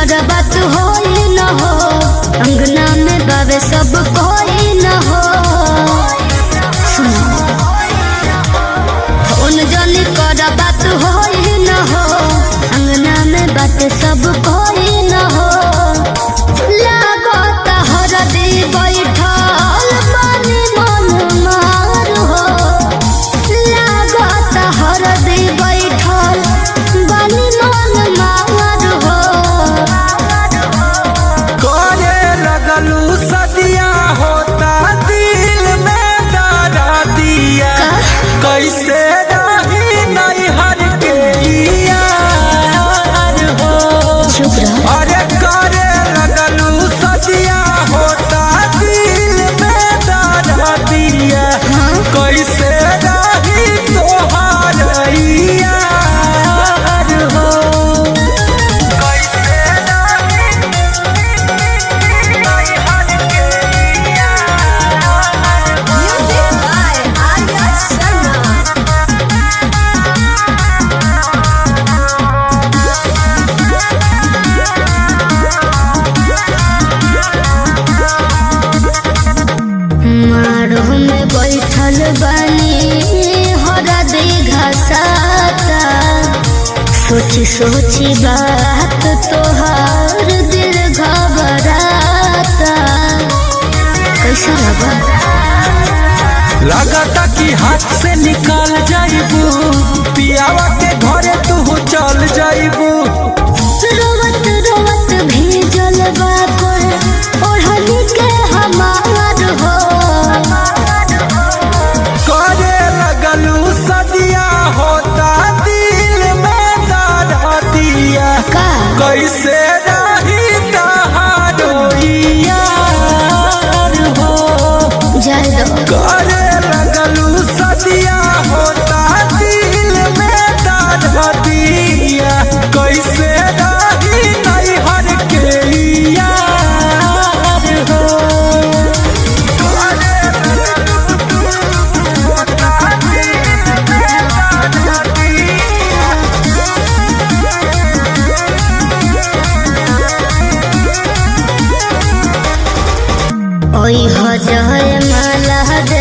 कर बात होई न हो, अंगना में बावे सब कोई न हो। सुनो फोन जनी कर बात होई न हो, अंगना में बात सब कोई न हो। लागत हरदी बैठल बानी मन मार हो, लागत हरदी बैठल बानी मन मार हो। करे लगलू सदिया होता दिल में दरा दिया, कैसे रही नहीं हर के यार हो। अरे करे लगलू सदिया होता दिल में दरा दिया, कैसे रही तोहार यार हो। कैसे रही नहीं हर के यार। Music by Arya Sharma. मारो में बैठल बानी हरदी घसाता, सोची सोची बात तोहार दिल घबराता। कैसा लगा? लगता कि हाथ से निकाल जाइबू, पियावा के घरे तू चल जाइबू। रोवत रोवत भेजल बा कोई ओढ़नी के हमार हो। करे लगलू सदिया होता दिल में दरा दिया, का कैसे रही तहारो यार हो। जय दो करे लगलू सदिया होता दिल में दरा दिया, कैसे रही नहीं हर के यार हो। करे लगलू होता दिल में दरा दिया। ओई हो जय माला दे